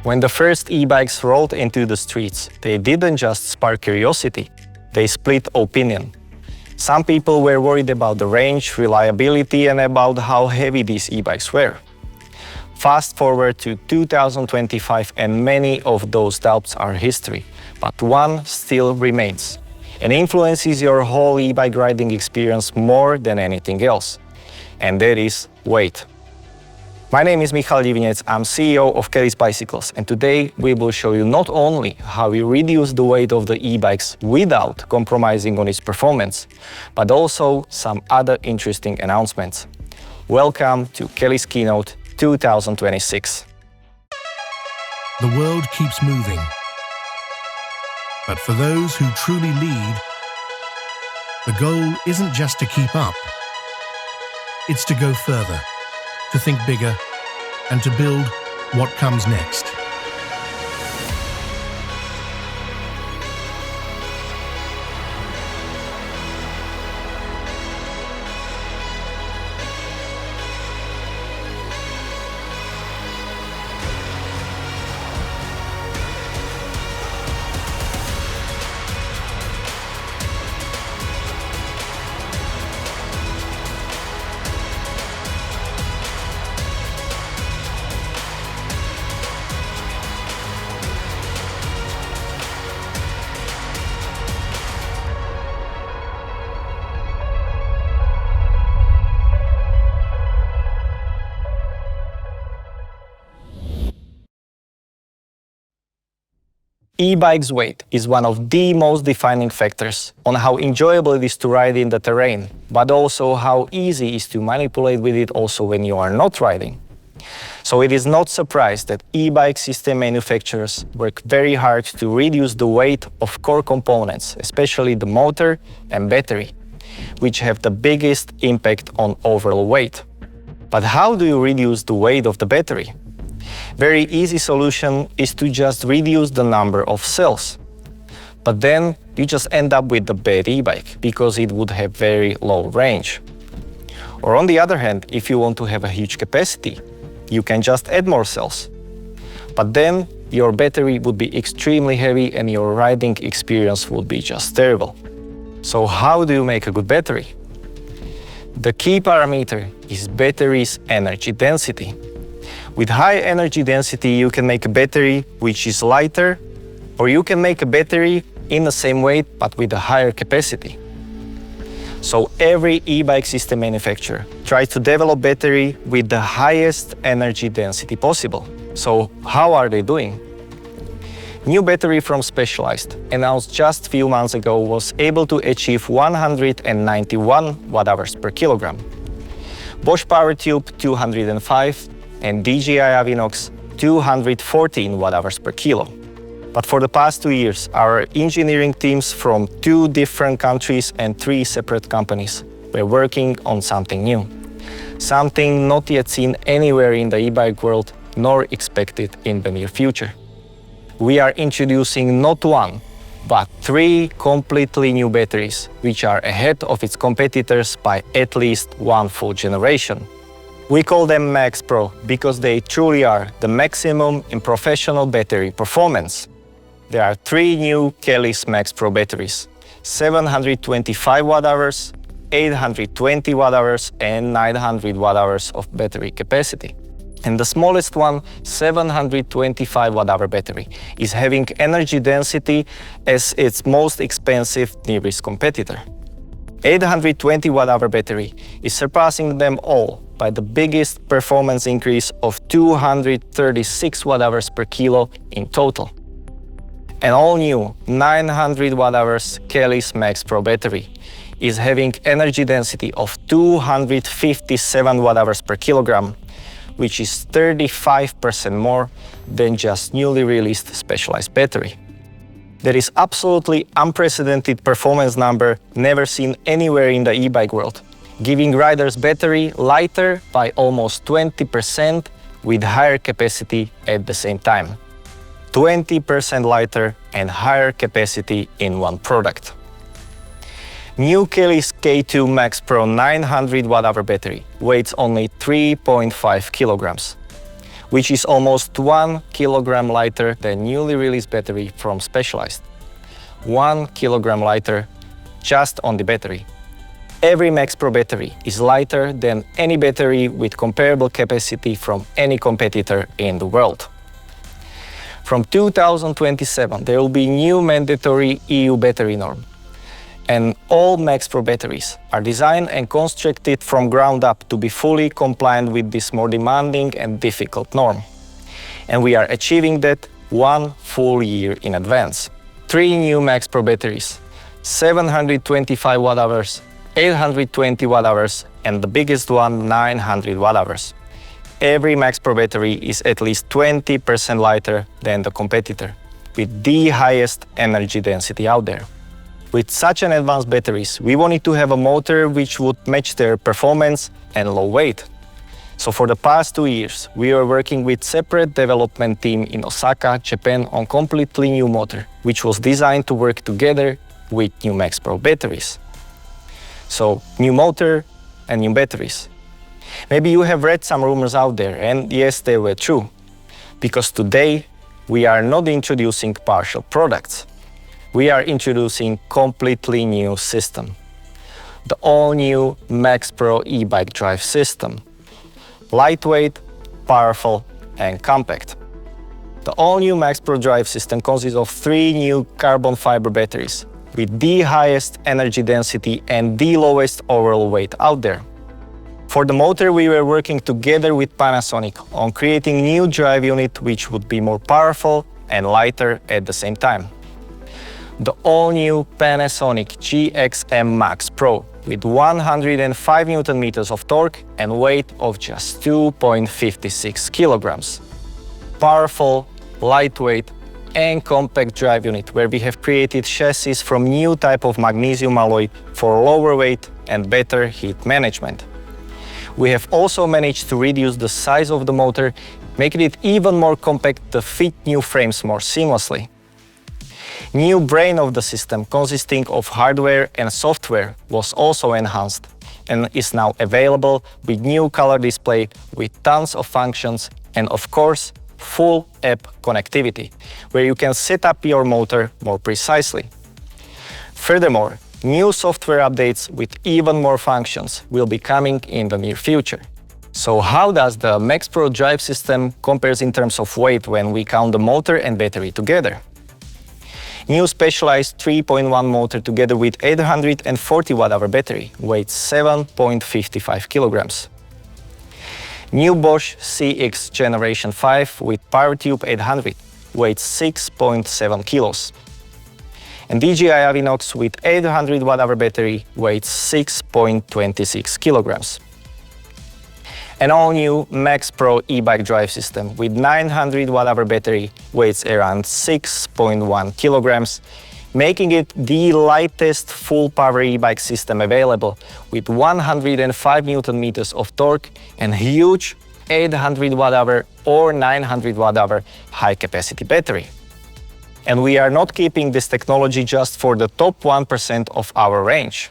When the first e-bikes rolled into the streets, they didn't just spark curiosity, they split opinion. Some people were worried about the range, reliability, and about how heavy these e-bikes were. Fast forward to 2025 and many of those doubts are history, but one still remains and influences your whole e-bike riding experience more than anything else, and that is weight. My name is Michal Divinec, I'm CEO of Kelly's Bicycles, and today we will show you not only how we reduce the weight of the e-bikes without compromising on its performance, but also some other interesting announcements. Welcome to Kelly's Keynote 2026. The world keeps moving, but for those who truly lead, the goal isn't just to keep up, it's to go further, to think bigger, and to build what comes next. E-bike's weight is one of the most defining factors on how enjoyable it is to ride in the terrain, but also how easy it is to manipulate with it also when you are not riding. So it is not surprised that e-bike system manufacturers work very hard to reduce the weight of core components, especially the motor and battery, which have the biggest impact on overall weight. But how do you reduce the weight of the battery? Very easy solution is to just reduce the number of cells. But then you just end up with the bad e-bike because it would have very low range. Or on the other hand, if you want to have a huge capacity, you can just add more cells. But then your battery would be extremely heavy and your riding experience would be just terrible. So how do you make a good battery? The key parameter is battery's energy density. With high energy density, you can make a battery which is lighter, or you can make a battery in the same weight but with a higher capacity. So every e-bike system manufacturer tries to develop battery with the highest energy density possible. So how are they doing? New battery from Specialized, announced just a few months ago, was able to achieve 191 watt-hours per kilogram. Bosch PowerTube 205 and DJI Avinox 214 watt-hours per kilo. But for the past 2 years, our engineering teams from 2 different countries and 3 separate companies were working on something new. Something not yet seen anywhere in the e-bike world, nor expected in the near future. We are introducing not 1, but 3 completely new batteries, which are ahead of its competitors by at least 1 full generation. We call them Max Pro because they truly are the maximum in professional battery performance. There are 3 new Kelly's Max Pro batteries: 725 watt-hours, 820 watt-hours and 900 watt-hours of battery capacity. And the smallest one, 725 watt-hour battery, is having energy density as its most expensive nearest competitor. 820 watt-hour battery is surpassing them all by the biggest performance increase of 236 watt-hours per kilo in total. An all-new 900 watt-hours Kelly's Max Pro battery is having energy density of 257 watt-hours per kilogram, which is 35% more than just newly released Specialized battery. That is absolutely unprecedented performance number never seen anywhere in the e-bike world, giving riders battery lighter by almost 20% with higher capacity at the same time. 20% lighter and higher capacity in one product. New Kelly's K2 Max Pro 900 watt-hour battery weighs only 3.5 kilograms. which is almost 1 kilogram lighter than newly released battery from Specialized. 1 kilogram lighter just on the battery. Every Max Pro battery is lighter than any battery with comparable capacity from any competitor in the world. From 2027, there will be new mandatory EU battery norm. And all Max Pro batteries are designed and constructed from ground up to be fully compliant with this more demanding and difficult norm. And we are achieving that 1 full year in advance. 3 new Max Pro batteries, 725 watt-hours, 820 watt-hours, and the biggest one, 900 watt-hours. Every Max Pro battery is at least 20% lighter than the competitor, with the highest energy density out there. With such an advanced batteries, we wanted to have a motor which would match their performance and low weight. So for the past 2 years, we are working with separate development team in Osaka, Japan on completely new motor, which was designed to work together with new Max Pro batteries. So, new motor and new batteries. Maybe you have read some rumors out there, and yes, they were true. Because today, we are not introducing partial products. We are introducing completely new system. The all-new Max Pro e-bike drive system. Lightweight, powerful, and compact. The all-new Max Pro drive system consists of 3 new carbon fiber batteries, with the highest energy density and the lowest overall weight out there. For the motor, we were working together with Panasonic on creating new drive unit which would be more powerful and lighter at the same time. The all-new Panasonic GXM Max Pro with 105 Nm of torque and weight of just 2.56 kilograms. Powerful, lightweight, and compact drive unit where we have created chassis from new type of magnesium alloy for lower weight and better heat management. We have also managed to reduce the size of the motor, making it even more compact to fit new frames more seamlessly. New brain of the system consisting of hardware and software was also enhanced and is now available with new color display with tons of functions and of course full app connectivity, where you can set up your motor more precisely. Furthermore, new software updates with even more functions will be coming in the near future. So how does the Max Pro drive system compares in terms of weight when we count the motor and battery together? New Specialized 3.1 motor together with 840 watt-hour battery weighs 7.55 kilograms. New Bosch CX Generation 5 with PowerTube 800 weighs 6.7 kilos. And DJI Avinox with 800 watt-hour battery weighs 6.26 kilograms. An all-new Max Pro e-bike drive system with 900 watt-hour battery weighs around 6.1 kilograms, making it the lightest full-power e-bike system available with 105 Nm of torque and huge 800 watt-hour or 900 watt-hour high-capacity battery. And we are not keeping this technology just for the top 1% of our range.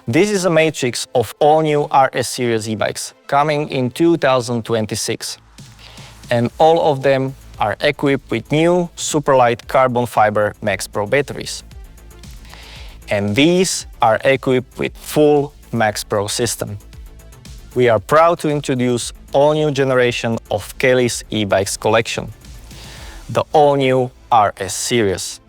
This is a matrix of all new RS series e-bikes coming in 2026. And all of them are equipped with new superlight carbon fiber Max Pro batteries. And these are equipped with full Max Pro system. We are proud to introduce all new generation of Kelly's e-bikes collection, the all new RS series.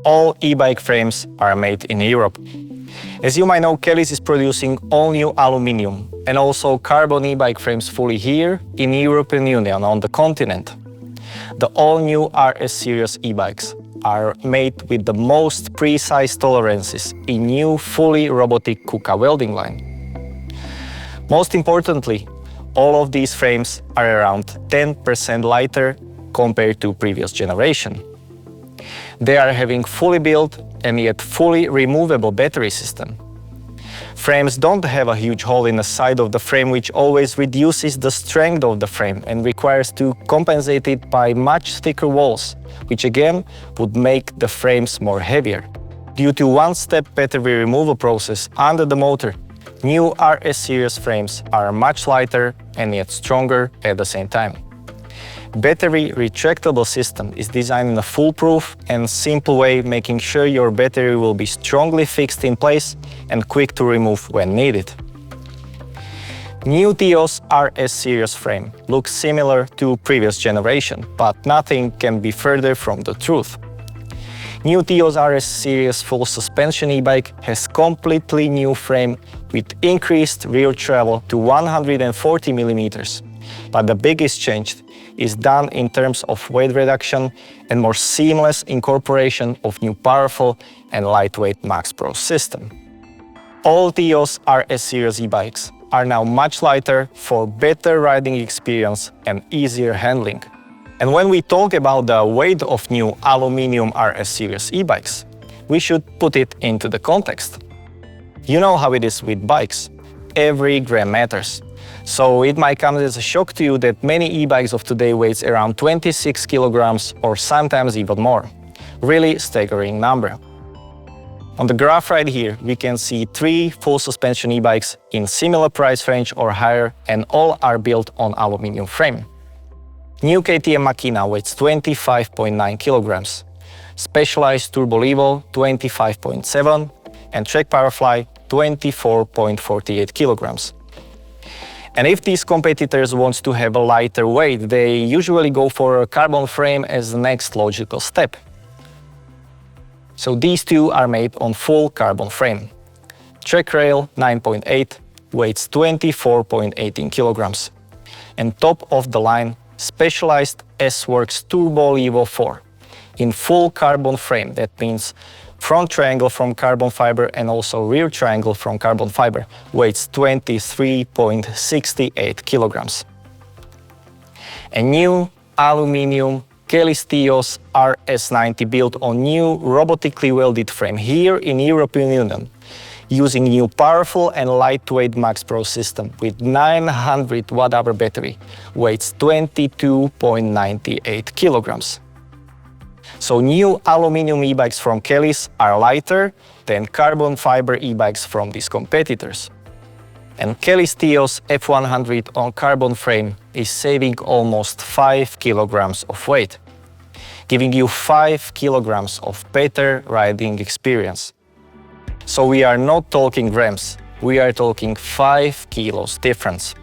All e-bike frames are made in Europe. As you might know, Kelly's is producing all new aluminum and also carbon e-bike frames fully here in European Union on the continent. The all-new RS series e-bikes are made with the most precise tolerances in new fully robotic KUKA welding line. Most importantly, all of these frames are around 10% lighter compared to previous generation. They are having fully built and yet fully removable battery system. Frames don't have a huge hole in the side of the frame, which always reduces the strength of the frame and requires to compensate it by much thicker walls, which again would make the frames more heavier. Due to one-step battery removal process under the motor, new RS series frames are much lighter and yet stronger at the same time. Battery retractable system is designed in a foolproof and simple way, making sure your battery will be strongly fixed in place and quick to remove when needed. New Tios RS series frame looks similar to previous generation, but nothing can be further from the truth. New Tios RS series full suspension e-bike has completely new frame with increased rear travel to 140 mm. But the biggest change is done in terms of weight reduction and more seamless incorporation of new powerful and lightweight MaxxPro system. All Tios RS series e-bikes are now much lighter for better riding experience and easier handling. And when we talk about the weight of new aluminum RS series e-bikes, we should put it into the context. You know how it is with bikes. Every gram matters. So it might come as a shock to you that many e-bikes of today weighs around 26 kilograms or sometimes even more. Really staggering number. On the graph right here, we can see 3 full suspension e-bikes in similar price range or higher, and all are built on aluminum frame. New KTM Machina weighs 25.9 kilograms, Specialized Turbo Levo 25.7 and Trek Powerfly 24.48 kilograms. And if these competitors want to have a lighter weight, they usually go for a carbon frame as the next logical step. So these two are made on full carbon frame. Trek Rail 9.8 weighs 24.18 kilograms. And top of the line, Specialized S-Works Turbo Levo 4 in full carbon frame. That means front triangle from carbon fiber and also rear triangle from carbon fiber, weighs 23.68 kilograms. A new aluminum Kelly's Tios RS90 built on new robotically welded frame here in European Union, using new powerful and lightweight MaxxPro system with 900 Wh battery, weighs 22.98 kilograms. So new aluminum e-bikes from Kelly's are lighter than carbon fiber e-bikes from these competitors. And Kelly's Tios F100 on carbon frame is saving almost 5 kilograms of weight, giving you 5 kilograms of better riding experience. So we are not talking grams, we are talking 5 kilos difference.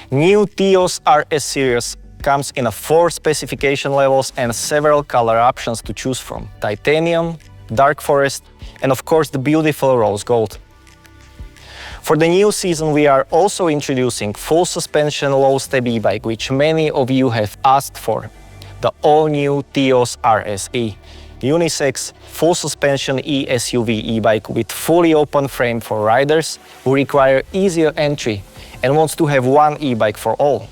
New Tios RS series comes in 4 specification levels and several color options to choose from: titanium, dark forest, and of course the beautiful rose gold. For the new season, we are also introducing full suspension low step e-bike, which many of you have asked for, the all-new Tios RSE, unisex full suspension e-SUV e-bike with fully open frame for riders who require easier entry and wants to have one e-bike for all.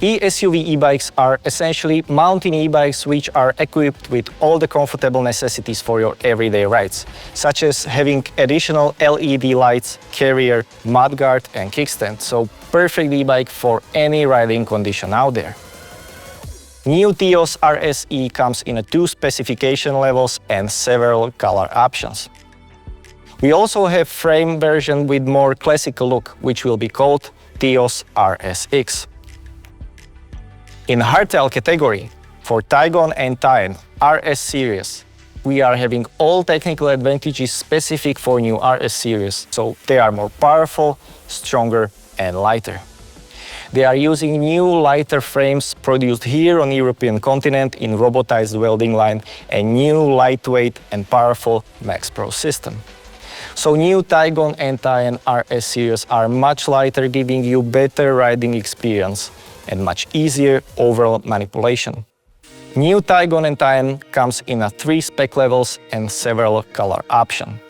E-SUV e-bikes are essentially mountain e-bikes which are equipped with all the comfortable necessities for your everyday rides, such as having additional LED lights, carrier, mudguard and kickstand, so perfect e-bike for any riding condition out there. New Tios RSE comes in 2 specification levels and several color options. We also have frame version with more classical look, which will be called Tios RSX. In hardtail category, for Taigon and Taian RS series, we are having all technical advantages specific for new RS series, so they are more powerful, stronger and lighter. They are using new lighter frames produced here on the European continent in robotized welding line and new lightweight and powerful Max Pro system. So new Taigon and Taian RS series are much lighter, giving you better riding experience and much easier overall manipulation. New Taigon and Taian comes in 3 spec levels and several color options.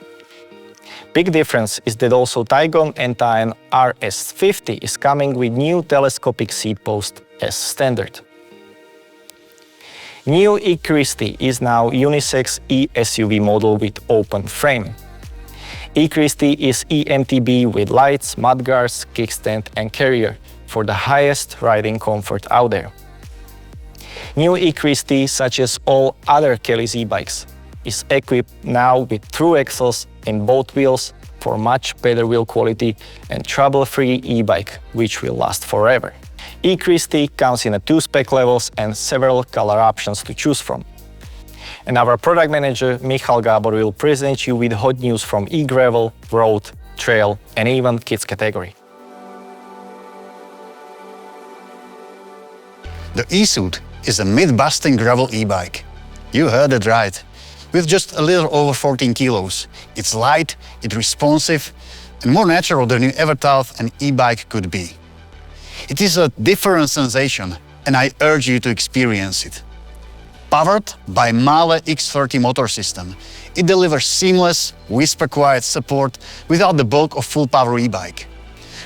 Big difference is that also Taigon and Taian RS50 is coming with new telescopic seat post as standard. New E-Christie is now unisex E-SUV model with open frame. E-Christie is EMTB with lights, mudguards, kickstand and carrier for the highest riding comfort out there. New E-Christie, such as all other Kelly's e-bikes, is equipped now with through axles in both wheels for much better wheel quality and trouble-free e-bike, which will last forever. E-Christie comes in 2 spec levels and several color options to choose from. And our product manager, Michal Gábor, will present you with hot news from e-gravel, road, trail and even kids category. The e-Suit is a mid-busting gravel e-bike. You heard it right. With just a little over 14 kilos. It's light, it's responsive, and more natural than you ever thought an e-bike could be. It is a different sensation, and I urge you to experience it. Powered by Mahle X30 motor system, it delivers seamless, whisper-quiet support without the bulk of full-power e-bike.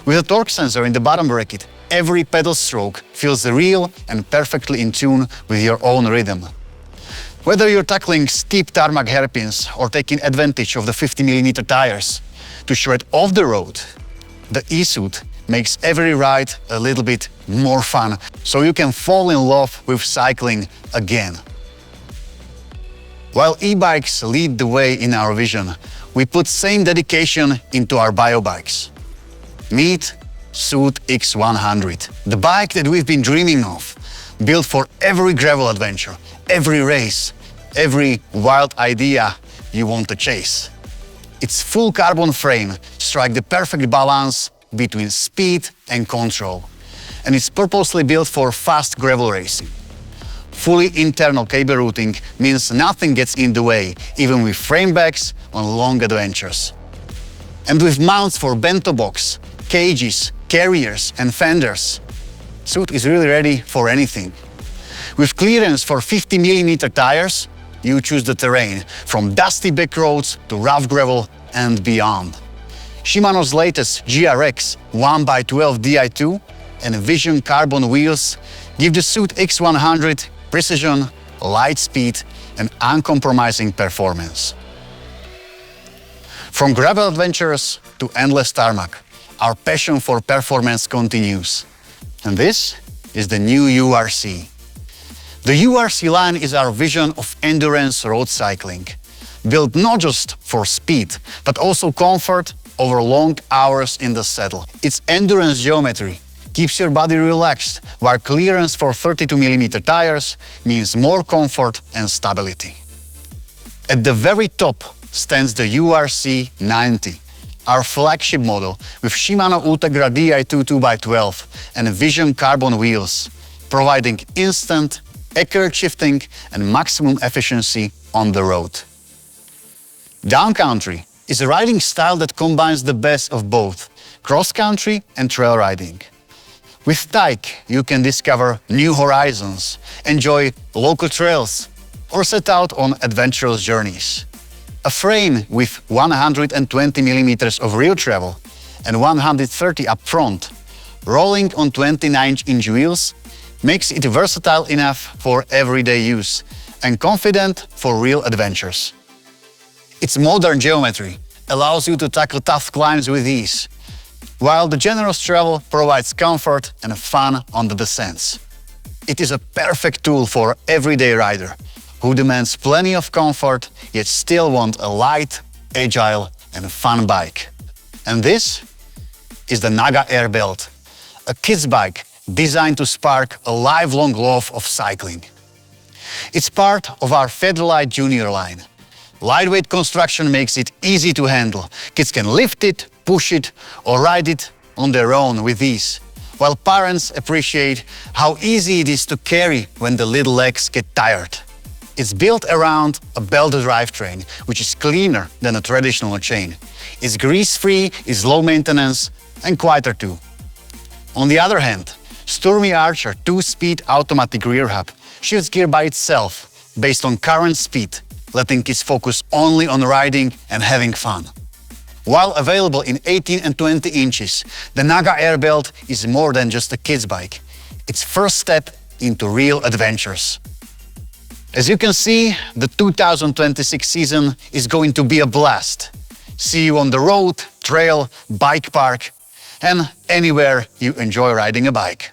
With a torque sensor in the bottom bracket, every pedal stroke feels real and perfectly in tune with your own rhythm. Whether you're tackling steep tarmac hairpins or taking advantage of the 50mm tires to shred off the road, the e-Suit makes every ride a little bit more fun, so you can fall in love with cycling again. While e-bikes lead the way in our vision, we put same dedication into our biobikes. Meet Suit X100, the bike that we've been dreaming of, built for every gravel adventure, every race, every wild idea you want to chase. Its full carbon frame strikes the perfect balance between speed and control, and it's purposely built for fast gravel racing. Fully internal cable routing means nothing gets in the way, even with frame backs on long adventures. And with mounts for bento box, cages, carriers and fenders, Suit is really ready for anything. With clearance for 50mm tires, you choose the terrain, from dusty back roads to rough gravel and beyond. Shimano's latest GRX 1x12 Di2 and Vision carbon wheels give the Suit X100 precision, light speed and uncompromising performance. From gravel adventures to endless tarmac, our passion for performance continues. And this is the new URC. The URC line is our vision of endurance road cycling, built not just for speed, but also comfort over long hours in the saddle. Its endurance geometry keeps your body relaxed, while clearance for 32mm tires means more comfort and stability. At the very top stands the URC 90, our flagship model with Shimano Ultegra Di2 2x12 and Vision carbon wheels, providing instant, accurate shifting and maximum efficiency on the road. Downcountry is a riding style that combines the best of both cross-country and trail riding. With Taik, you can discover new horizons, enjoy local trails, or set out on adventurous journeys. A frame with 120mm of rear travel and 130 up front, rolling on 29-inch wheels, makes it versatile enough for everyday use and confident for real adventures. Its modern geometry allows you to tackle tough climbs with ease, while the generous travel provides comfort and fun on the descents. It is a perfect tool for everyday rider who demands plenty of comfort yet still want a light, agile and fun bike. And this is the Naga Air Belt, a kids bike designed to spark a lifelong love of cycling. It's part of our Featherlight Junior line. Lightweight construction makes it easy to handle. Kids can lift it, push it or ride it on their own with ease, while parents appreciate how easy it is to carry when the little legs get tired. It's built around a belt drivetrain, which is cleaner than a traditional chain. It's grease-free, is low maintenance, and quieter too. On the other hand, Sturmy Archer 2-speed automatic rear hub shifts gear by itself based on current speed, letting kids focus only on riding and having fun. While available in 18 and 20 inches, the Naga Airbelt is more than just a kid's bike. It's first step into real adventures. As you can see, the 2026 season is going to be a blast. See you on the road, trail, bike park, and anywhere you enjoy riding a bike.